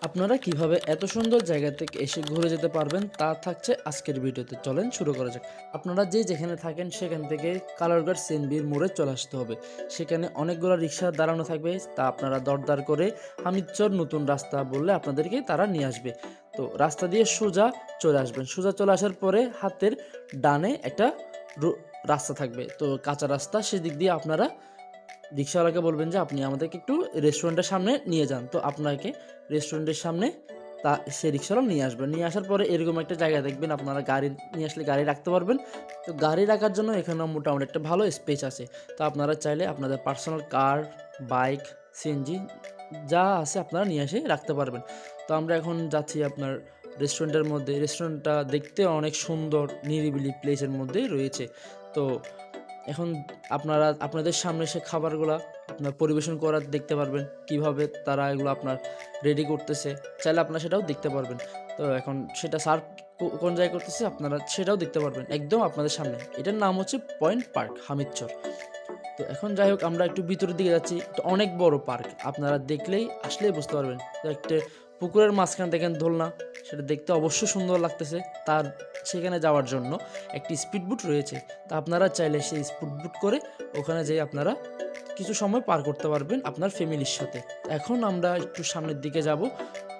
আপনারা কিভাবে এত সুন্দর জায়গা থেকে এসে ঘুরে যেতে পারবেন তা থাকছে আজকের ভিডিওতে। চলেন শুরু করা যাক। আপনারা যেখানে থাকেন সেখান থেকে কালারঘাট সিএনবির মোড়ে চলে আসতে হবে। সেখানে অনেকগুলো রিক্সা দাঁড়ানো থাকবে, তা আপনারা দরদার করে হামিদচর নতুন রাস্তা বললে আপনাদেরকে তারা নিয়ে আসবে। তো রাস্তা দিয়ে সোজা চলে আসবেন। সোজা চলে আসার পরে হাতের ডানে একটা রাস্তা থাকবে, তো কাঁচা রাস্তা, সেদিক দিয়ে আপনারা রিক্সাওয়ালাকে বলবেন যে আপনি আমাদেরকে একটু রেস্টুরেন্টের সামনে নিয়ে যান। তো আপনাকে রেস্টুরেন্টের সামনে সে রিক্সাওয়ালা নিয়ে আসবেন। নিয়ে আসার পরে এরকম একটা জায়গা দেখবেন, আপনারা গাড়ি নিয়ে আসলে গাড়ি রাখতে পারবেন। তো গাড়ি রাখার জন্য এখানে মোটামুটি একটা ভালো স্পেস আছে। তো আপনারা চাইলে আপনাদের পার্সোনাল কার, বাইক, সিএনজি যা আছে আপনারা নিয়ে এসে রাখতে পারবেন। তো আমরা এখন যাচ্ছি আপনার রেস্টুরেন্টের মধ্যে। রেস্টুরেন্টটা দেখতে অনেক সুন্দর, নিরিবিলি প্লেসের মধ্যে রয়েছে। তো এখন আপনারা আপনাদের সামনে সে খাবারগুলা আপনার পরিবেশন করার দেখতে পারবেন, কিভাবে তারা এগুলো আপনার রেডি করতেছে। চাইলে আপনারা সেটাও দেখতে পারবেন। তো এখন সেটা সার্ভ কোন জায়গায় করতেছে আপনারা সেটাও দেখতে পারবেন একদম আপনাদের সামনে। এটার নাম হচ্ছে পয়েন্ট পার্ক হামিদচর। তো এখন যাই হোক, আমরা একটু ভিতরের দিকে যাচ্ছি। তো অনেক বড় পার্ক, আপনারা দেখলেই আসলেই বুঝতে পারবেন। তো একটা পুকুরের মাঝখানে দেখেন দোলনা, সেটা দেখতে অবশ্যই সুন্দর লাগতেছে। তার সেখানে যাওয়ার জন্য একটি স্পিডবোট রয়েছে। তা আপনারা চাইলে সেই স্পিডবোট করে ওখানে যেয়ে আপনারা কিছু সময় পার করতে পারবেন আপনার ফ্যামিলির সাথে। এখন আমরা একটু সামনের দিকে যাব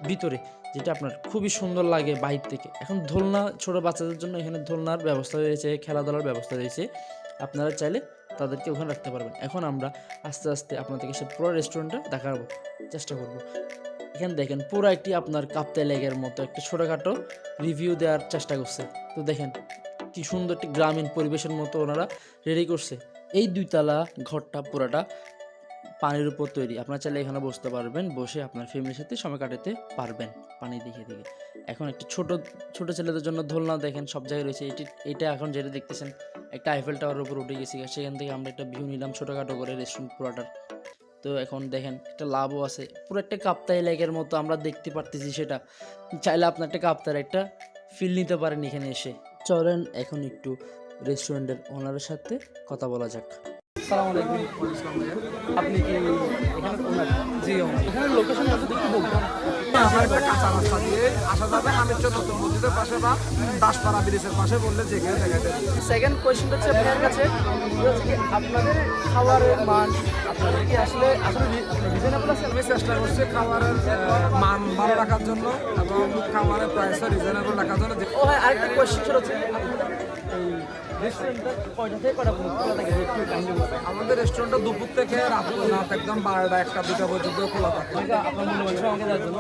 ভিতরে, যেটা আপনার খুবই সুন্দর লাগে বাইরে থেকে। এখন দোলনা, ছোট বাচ্চাদের জন্য এখানে দোলনার ব্যবস্থা রয়েছে, খেলাধুলার ব্যবস্থা রয়েছে, আপনারা চাইলে তাদেরকে ওখানে রাখতে পারবেন। এখন আমরা আস্তে আস্তে আপনাদেরকে সে পুরো রেস্টুরেন্টটা দেখাবো চেষ্টা করব। এখানে দেখেন পুরো একটি আপনার কাপ্তাই লেকের মতো একটা ছোটোখাটো রিভিউ দেওয়ার চেষ্টা করছে। তো দেখেন কি সুন্দর একটি গ্রামীণ পরিবেশের মতো ওনারা রেডি করছে। এই দুইতলা ঘরটা পুরাটা পানির উপর তৈরি। আপনারা চাইলে এখানে বসতে পারবেন, বসে আপনার ফ্যামিলির সাথে সময় কাটাতে পারবেন পানি দিকে দিকে। এখন একটি ছোট ছোট ছেলেদের জন্য দোলনা দেখেন সব জায়গায় রয়েছে। এটা এখন যেটা দেখতেছেন একটা আইফেল টাওয়ারের উপর উঠে গেছি, সেখান থেকে আমরা একটা ভিউ নিলাম ছোটোখাটো করে রেস্টুরেন্ট পুরাটার। তো এখন দেখেন একটা লাভও আছে, পুরো একটা কাপ্তাই লেকের মতো আমরা দেখতে পারতেছি। সেটা চাইলে আপনার একটা কাপ্তার একটা ফিল নিতে পারেন এখানে এসে। চলেন এখন একটু রেস্টুরেন্টের ওনারের সাথে কথা বলা যাক। আসসালামু আলাইকুম। আপনি কি এখানে ওনার? জি এখানে লোকেশন কত দিকে বলবেন? আমরা একটা কাঁচা রাস্তা দিয়ে আসা যাবে হামিদচর নতুন মসজিদের পাশে বা দাসপাড়া ব্রিজের পাশে বললে যেখানে দেখা যাবে। সেকেন্ড কোয়েশ্চেনটা হচ্ছে আপনার কাছে, আপনাদের খাবারের মান আপনাদের কি আসলে রিজনেবল আছে? আমি চেষ্টা করছি খাবারের মান ভালো রাখার জন্য এবং খাবারের প্রাইসও রিজনেবল রাখার জন্য। ও হ্যাঁ, আরেকটা কোয়েশ্চেন ছিল হচ্ছে এই রেস্টুরেন্টটা কয়টা থেকে কয়টা পর্যন্ত খোলা থাকে একটু কাইন্ডলি বলবেন। আমাদের রেস্টুরেন্টটা দুপুর থেকে রাত একদম 12টা 1টা 2টা পর্যন্ত খোলা থাকে। আপনার মূল্যবান সময় আমাকে দেওয়ার জন্য